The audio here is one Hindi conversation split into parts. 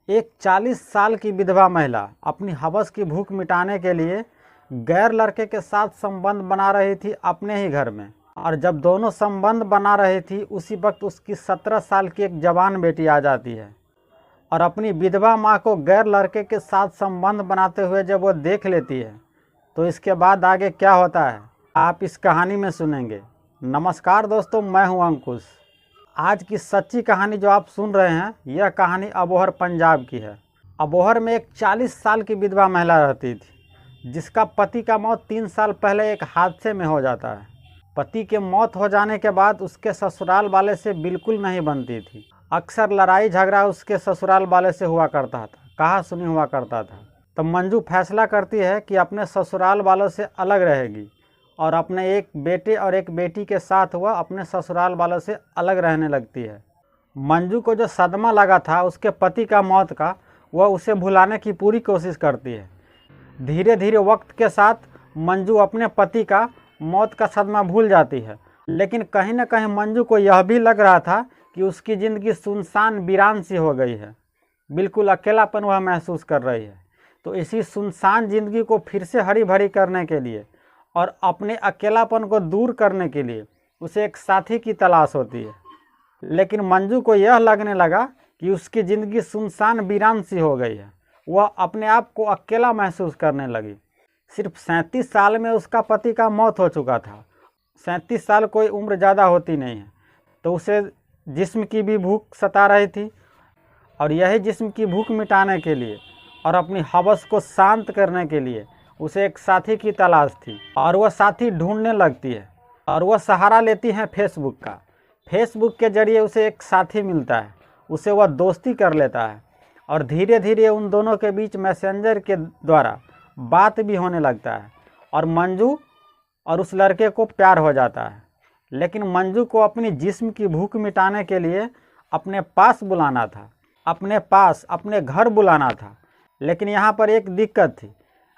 एक 40 साल की विधवा महिला अपनी हवस की भूख मिटाने के लिए गैर लड़के के साथ संबंध बना रही थी अपने ही घर में। और जब दोनों संबंध बना रही थी उसी वक्त उसकी 17 साल की एक जवान बेटी आ जाती है और अपनी विधवा माँ को गैर लड़के के साथ संबंध बनाते हुए जब वो देख लेती है तो इसके बाद आगे क्या होता है आप इस कहानी में सुनेंगे। नमस्कार दोस्तों, मैं हूं अंकुश। आज की सच्ची कहानी जो आप सुन रहे हैं यह कहानी अबोहर पंजाब की है। अबोहर में एक 40 साल की विधवा महिला रहती थी जिसका पति का मौत 3 साल पहले एक हादसे में हो जाता है। पति के मौत हो जाने के बाद उसके ससुराल वाले से बिल्कुल नहीं बनती थी। अक्सर लड़ाई झगड़ा उसके ससुराल वाले से हुआ करता था, कहा सुनी हुआ करता था। तो मंजू फैसला करती है कि अपने ससुराल वालों से अलग रहेगी और अपने एक बेटे और एक बेटी के साथ वह अपने ससुराल वालों से अलग रहने लगती है। मंजू को जो सदमा लगा था उसके पति का मौत का, वह उसे भुलाने की पूरी कोशिश करती है। धीरे धीरे वक्त के साथ मंजू अपने पति का मौत का सदमा भूल जाती है, लेकिन कहीं ना कहीं मंजू को यह भी लग रहा था कि उसकी ज़िंदगी सुनसान वीरान सी हो गई है। बिल्कुल अकेलापन वह महसूस कर रही है। तो इसी सुनसान ज़िंदगी को फिर से हरी भरी करने के लिए और अपने अकेलापन को दूर करने के लिए उसे एक साथी की तलाश होती है। लेकिन मंजू को यह लगने लगा कि उसकी ज़िंदगी सुनसान वीरान सी हो गई है। वह अपने आप को अकेला महसूस करने लगी। सिर्फ 37 साल में उसका पति का मौत हो चुका था। 37 साल कोई उम्र ज़्यादा होती नहीं है। तो उसे जिस्म की भी भूख सता रही थी और यही जिस्म की भूख मिटाने के लिए और अपनी हवस को शांत करने के लिए उसे एक साथी की तलाश थी। और वह साथी ढूंढने लगती है और वह सहारा लेती है फेसबुक का। फेसबुक के जरिए उसे एक साथी मिलता है, उसे वह दोस्ती कर लेता है और धीरे धीरे उन दोनों के बीच मैसेंजर के द्वारा बात भी होने लगता है और मंजू और उस लड़के को प्यार हो जाता है। लेकिन मंजू को अपनी जिस्म की भूख मिटाने के लिए अपने पास बुलाना था, अपने पास अपने घर बुलाना था। लेकिन यहाँ पर एक दिक्कत थी।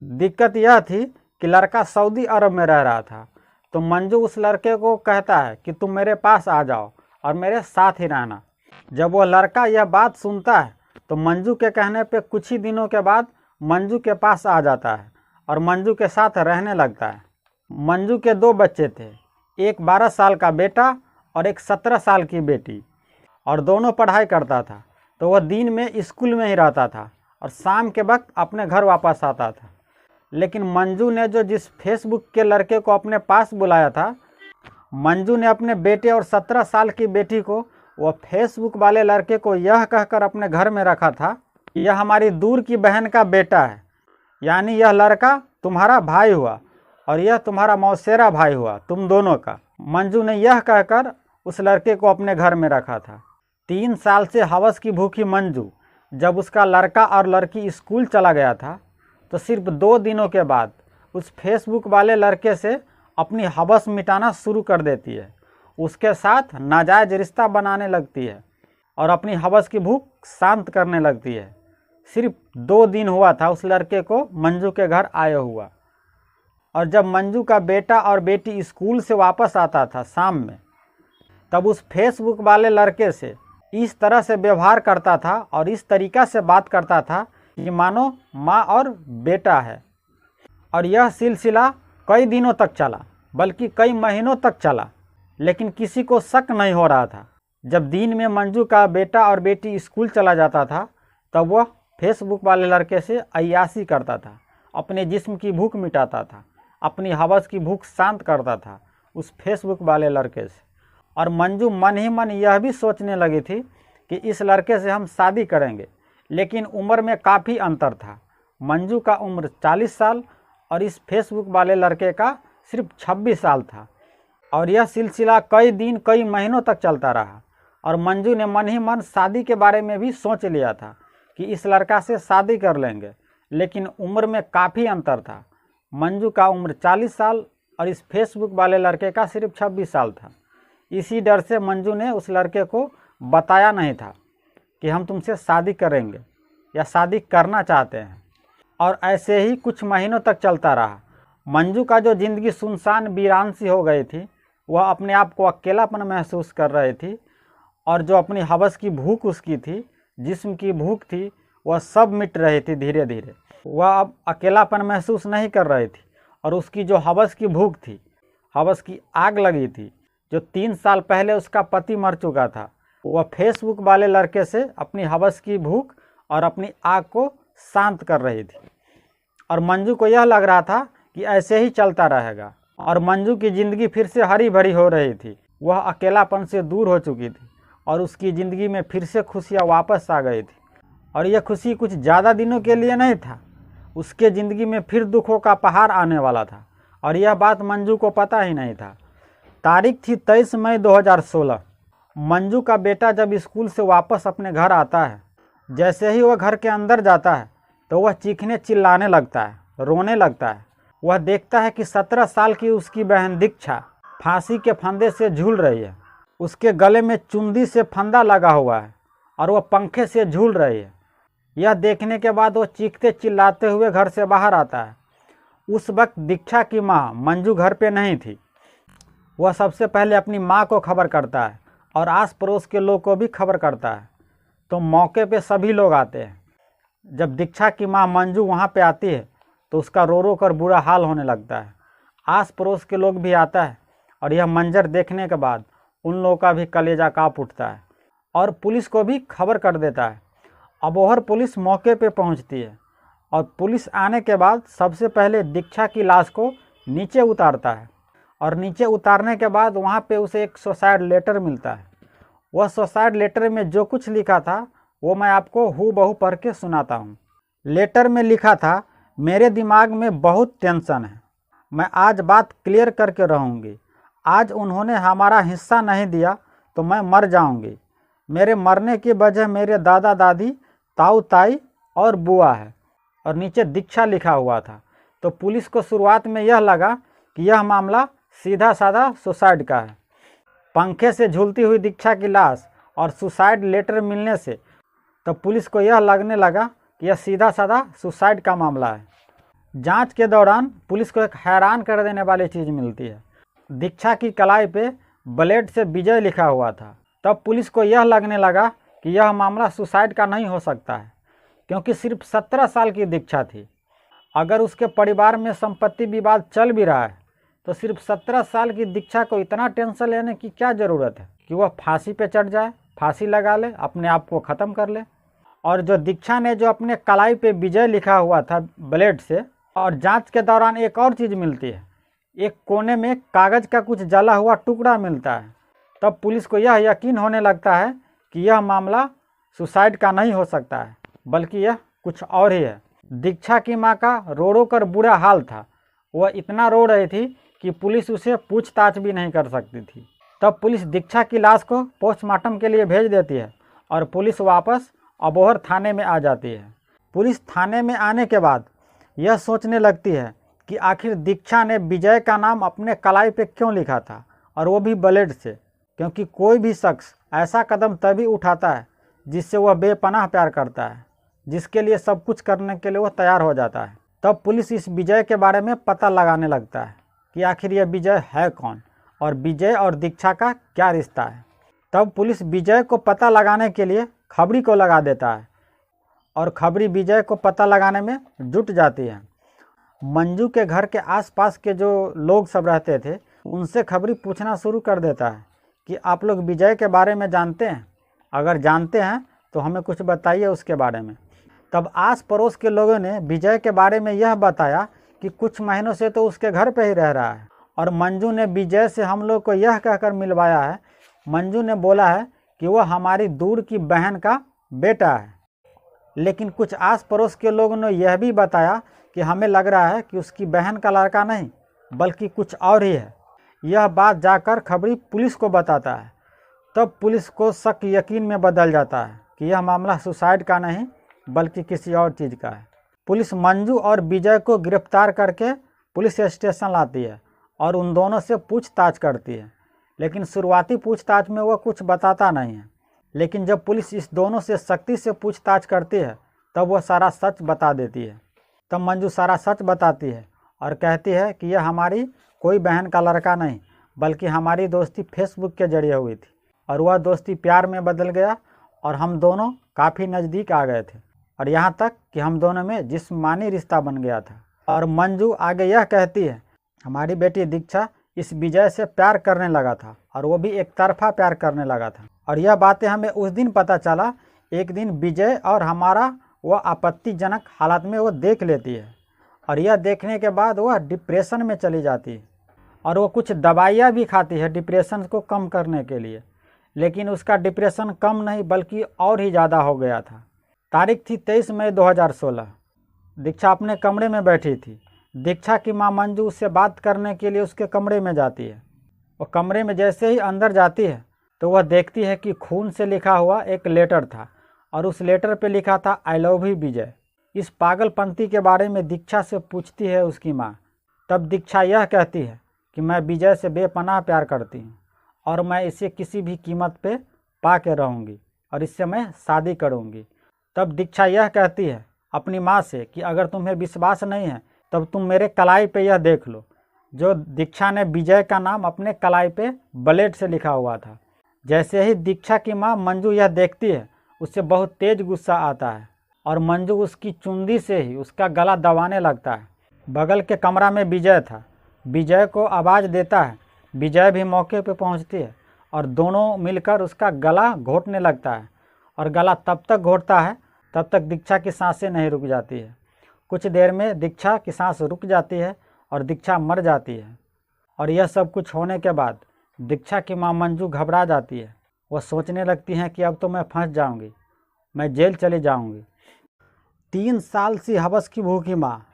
दिक्कत यह थी कि लड़का सऊदी अरब में रह रहा था। तो मंजू उस लड़के को कहता है कि तुम मेरे पास आ जाओ और मेरे साथ ही रहना। जब वो लड़का यह बात सुनता है तो मंजू के कहने पे कुछ ही दिनों के बाद मंजू के पास आ जाता है और मंजू के साथ रहने लगता है। मंजू के 2 बच्चे थे, एक 12 साल का बेटा और एक 17 साल की बेटी, और दोनों पढ़ाई करता था। तो वह दिन में स्कूल में ही रहता था और शाम के वक्त अपने घर वापस आता था। लेकिन मंजू ने जिस फेसबुक के लड़के को अपने पास बुलाया था, मंजू ने अपने बेटे और 17 साल की बेटी को वह फेसबुक वाले लड़के को यह कहकर अपने घर में रखा था कि यह हमारी दूर की बहन का बेटा है, यानी यह लड़का तुम्हारा भाई हुआ और यह तुम्हारा मौसेरा भाई हुआ, तुम दोनों का। मंजू ने यह कहकर उस लड़के को अपने घर में रखा था। 3 साल से हवस की भूखी मंजू जब उसका लड़का और लड़की स्कूल चला गया था तो सिर्फ 2 दिनों के बाद उस फेसबुक वाले लड़के से अपनी हवस मिटाना शुरू कर देती है। उसके साथ नाजायज रिश्ता बनाने लगती है और अपनी हवस की भूख शांत करने लगती है। सिर्फ 2 दिन हुआ था उस लड़के को मंजू के घर आए हुआ, और जब मंजू का बेटा और बेटी स्कूल से वापस आता था शाम में, तब उस फेसबुक वाले लड़के से इस तरह से व्यवहार करता था और इस तरीक़ा से बात करता था कि मानो माँ और बेटा है। और यह सिलसिला कई दिनों तक चला, बल्कि कई महीनों तक चला, लेकिन किसी को शक नहीं हो रहा था। जब दिन में मंजू का बेटा और बेटी स्कूल चला जाता था तब वह फेसबुक वाले लड़के से अय्याशी करता था, अपने जिस्म की भूख मिटाता था, अपनी हवस की भूख शांत करता था उस फेसबुक वाले लड़के से। और मंजू मन ही मन यह भी सोचने लगी थी कि इस लड़के से हम शादी करेंगे। लेकिन उम्र में काफ़ी अंतर था। मंजू का उम्र 40 साल और इस फेसबुक वाले लड़के का सिर्फ 26 साल था। और यह सिलसिला कई दिन कई महीनों तक चलता रहा और मंजू ने मन ही मन शादी के बारे में भी सोच लिया था कि इस लड़का से शादी कर लेंगे। लेकिन उम्र में काफ़ी अंतर था। मंजू का उम्र 40 साल और इस फेसबुक वाले लड़के का सिर्फ 26 साल था। इसी डर से मंजू ने उस लड़के को बताया नहीं था कि हम तुमसे शादी करेंगे या शादी करना चाहते हैं। और ऐसे ही कुछ महीनों तक चलता रहा। मंजू का जो ज़िंदगी सुनसान वीरान सी हो गई थी, वह अपने आप को अकेलापन महसूस कर रही थी और जो अपनी हवस की भूख उसकी थी, जिस्म की भूख थी, वह सब मिट रही थी धीरे धीरे। वह अब अकेलापन महसूस नहीं कर रही थी और उसकी जो हवस की भूख थी, हवस की आग लगी थी, जो 3 साल पहले उसका पति मर चुका था, वह फेसबुक वाले लड़के से अपनी हवस की भूख और अपनी आग को शांत कर रही थी। और मंजू को यह लग रहा था कि ऐसे ही चलता रहेगा और मंजू की ज़िंदगी फिर से हरी भरी हो रही थी। वह अकेलापन से दूर हो चुकी थी और उसकी ज़िंदगी में फिर से खुशियाँ वापस आ गई थी। और यह खुशी कुछ ज़्यादा दिनों के लिए नहीं था, उसके ज़िंदगी में फिर दुखों का पहाड़ आने वाला था और यह बात मंजू को पता ही नहीं था। तारीख थी 23 मई 2016। मंजू का बेटा जब स्कूल से वापस अपने घर आता है, जैसे ही वह घर के अंदर जाता है तो वह चीखने चिल्लाने लगता है, रोने लगता है। वह देखता है कि 17 साल की उसकी बहन दीक्षा फांसी के फंदे से झूल रही है। उसके गले में चुंदी से फंदा लगा हुआ है और वह पंखे से झूल रही है। यह देखने के बाद वह चीखते चिल्लाते हुए घर से बाहर आता है। उस वक्त दीक्षा की माँ मंजू घर पे नहीं थी। वह सबसे पहले अपनी माँ को खबर करता है और आस पड़ोस के लोग को भी खबर करता है। तो मौके पे सभी लोग आते हैं। जब दीक्षा की माँ मंजू वहाँ पे आती है तो उसका रो रो कर बुरा हाल होने लगता है। आस पड़ोस के लोग भी आता है और यह मंजर देखने के बाद उन लोगों का भी कलेजा काँप उठता है और पुलिस को भी खबर कर देता है। अबोहर पुलिस मौके पे पहुंचती है और पुलिस आने के बाद सबसे पहले दीक्षा की लाश को नीचे उतारता है और नीचे उतारने के बाद वहाँ पे उसे एक सुसाइड लेटर मिलता है। वह सुसाइड लेटर में जो कुछ लिखा था वो मैं आपको हूबहू पढ़ के सुनाता हूँ। लेटर में लिखा था, मेरे दिमाग में बहुत टेंशन है, मैं आज बात क्लियर करके रहूँगी। आज उन्होंने हमारा हिस्सा नहीं दिया तो मैं मर जाऊँगी। मेरे मरने की वजह मेरे दादा दादी, ताऊ ताई और बुआ है। और नीचे दीक्षा लिखा हुआ था। तो पुलिस को शुरुआत में यह लगा कि यह मामला सीधा साधा सुसाइड का है। पंखे से झूलती हुई दीक्षा की लाश और सुसाइड लेटर मिलने से तो पुलिस को यह लगने लगा कि यह सीधा साधा सुसाइड का मामला है। जांच के दौरान पुलिस को एक हैरान कर देने वाली चीज़ मिलती है। दीक्षा की कलाई पे ब्लेड से विजय लिखा हुआ था। तब पुलिस को यह लगने लगा कि यह मामला सुसाइड का नहीं हो सकता है, क्योंकि सिर्फ 17 साल की दीक्षा थी। अगर उसके परिवार में संपत्ति विवाद चल भी रहा है तो सिर्फ 17 साल की दीक्षा को इतना टेंशन लेने की क्या ज़रूरत है कि वह फांसी पे चढ़ जाए, फांसी लगा ले, अपने आप को ख़त्म कर ले। और जो दीक्षा ने जो अपने कलाई पे विजय लिखा हुआ था ब्लेड से, और जांच के दौरान एक और चीज़ मिलती है, एक कोने में कागज़ का कुछ जला हुआ टुकड़ा मिलता है। तब पुलिस को यह यकीन होने लगता है कि यह मामला सुसाइड का नहीं हो सकता है, बल्कि यह कुछ और ही है। दीक्षा की माँ का रो रो कर बुरा हाल था। वह इतना रो रही थी कि पुलिस उसे पूछताछ भी नहीं कर सकती थी। तब पुलिस दीक्षा की लाश को पोस्टमार्टम के लिए भेज देती है और पुलिस वापस अबोहर थाने में आ जाती है। पुलिस थाने में आने के बाद यह सोचने लगती है कि आखिर दीक्षा ने विजय का नाम अपने कलाई पे क्यों लिखा था, और वो भी ब्लेड से। क्योंकि कोई भी शख्स ऐसा कदम तभी उठाता है जिससे वह बेपनाह प्यार करता है, जिसके लिए सब कुछ करने के लिए वह तैयार हो जाता है। तब पुलिस इस विजय के बारे में पता लगाने लगता है कि आखिर यह विजय है कौन और विजय और दीक्षा का क्या रिश्ता है। तब पुलिस विजय को पता लगाने के लिए खबरी को लगा देता है और खबरी विजय को पता लगाने में जुट जाती है। मंजू के घर के आसपास के जो लोग सब रहते थे उनसे खबरी पूछना शुरू कर देता है कि आप लोग विजय के बारे में जानते हैं? अगर जानते हैं तो हमें कुछ बताइए उसके बारे में। तब आस पड़ोस के लोगों ने विजय के बारे में यह बताया कि कुछ महीनों से तो उसके घर पे ही रह रहा है और मंजू ने विजय से हम लोग को यह कहकर मिलवाया है। मंजू ने बोला है कि वह हमारी दूर की बहन का बेटा है। लेकिन कुछ आस पड़ोस के लोगों ने यह भी बताया कि हमें लग रहा है कि उसकी बहन का लड़का नहीं बल्कि कुछ और ही है। यह बात जाकर खबरी पुलिस को बताता है। तब पुलिस को शक यकीन में बदल जाता है कि यह मामला सुसाइड का नहीं बल्कि किसी और चीज़ का है। पुलिस मंजू और विजय को गिरफ्तार करके पुलिस स्टेशन लाती है और उन दोनों से पूछताछ करती है। लेकिन शुरुआती पूछताछ में वह कुछ बताता नहीं है। लेकिन जब पुलिस इस दोनों से सख्ती से पूछताछ करती है तब वह सारा सच बता देती है। तब मंजू सारा सच बताती है और कहती है कि यह हमारी कोई बहन का लड़का नहीं बल्कि हमारी दोस्ती फेसबुक के जरिए हुई थी और वह दोस्ती प्यार में बदल गया और हम दोनों काफ़ी नज़दीक आ गए थे। और यहाँ तक कि हम दोनों में जिस्मानी रिश्ता बन गया था। और मंजू आगे यह कहती है, हमारी बेटी दीक्षा इस विजय से प्यार करने लगा था और वो भी एक तरफा प्यार करने लगा था। और यह बातें हमें उस दिन पता चला, एक दिन विजय और हमारा वह आपत्तिजनक हालत में वो देख लेती है और यह देखने के बाद वह डिप्रेशन में चली जाती है और वो कुछ दवाइयाँ भी खाती है डिप्रेशन को कम करने के लिए, लेकिन उसका डिप्रेशन कम नहीं बल्कि और ही ज़्यादा हो गया था। तारीख थी 23 मई 2016। दीक्षा अपने कमरे में बैठी थी। दीक्षा की मां मंजू उससे बात करने के लिए उसके कमरे में जाती है। वो कमरे में जैसे ही अंदर जाती है तो वह देखती है कि खून से लिखा हुआ एक लेटर था और उस लेटर पे लिखा था आई लव यू विजय। इस पागलपंती के बारे में दीक्षा से पूछती है उसकी माँ। तब दीक्षा यह कहती है कि मैं विजय से बेपनाह प्यार करती हूँ और मैं इसे किसी भी कीमत पे पा के रहूँगी और इससे मैं शादी करूँगी। तब दीक्षा यह कहती है अपनी माँ से कि अगर तुम्हें विश्वास नहीं है तब तुम मेरे कलाई पे यह देख लो। जो दीक्षा ने विजय का नाम अपने कलाई पे ब्लेड से लिखा हुआ था। जैसे ही दीक्षा की माँ मंजू यह देखती है उससे बहुत तेज गुस्सा आता है और मंजू उसकी चुंदी से ही उसका गला दबाने लगता है। बगल के कमरा में विजय था। विजय को आवाज़ देता है। विजय भी मौके पे पहुंचती है और दोनों मिलकर उसका गला घोटने लगता है और गला तब तक घोटता है तब तक दीक्षा की सांसें नहीं रुक जाती है। कुछ देर में दीक्षा की सांस रुक जाती है और दीक्षा मर जाती है। और यह सब कुछ होने के बाद दीक्षा की मां मंजू घबरा जाती है। वह सोचने लगती हैं कि अब तो मैं फंस जाऊंगी, मैं जेल चली जाऊंगी। 3 साल से हवस की भूखी माँ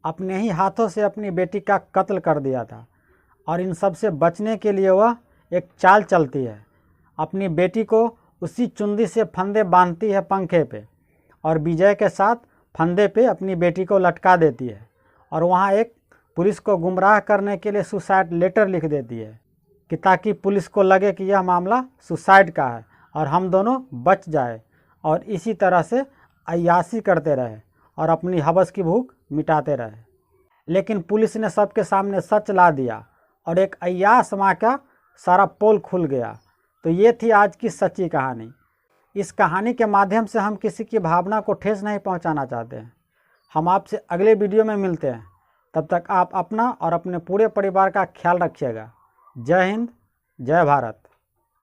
अपने ही हाथों से अपनी बेटी का कत्ल कर दिया था और इन सब से बचने के लिए वह एक चाल चलती है। अपनी बेटी को उसी चुंदी से फंदे बांधती है पंखे पे और विजय के साथ फंदे पे अपनी बेटी को लटका देती है और वहाँ एक पुलिस को गुमराह करने के लिए सुसाइड लेटर लिख देती है कि ताकि पुलिस को लगे कि यह मामला सुसाइड का है और हम दोनों बच जाए। और इसी तरह से अय्याशी करते रहे और अपनी हवस की भूख मिटाते रहे। लेकिन पुलिस ने सबके सामने सच ला दिया और एक अय्याश माँ का सारा पोल खुल गया। तो ये थी आज की सच्ची कहानी। इस कहानी के माध्यम से हम किसी की भावना को ठेस नहीं पहुंचाना चाहते हैं। हम आपसे अगले वीडियो में मिलते हैं। तब तक आप अपना और अपने पूरे परिवार का ख्याल रखिएगा। जय हिंद, जय भारत।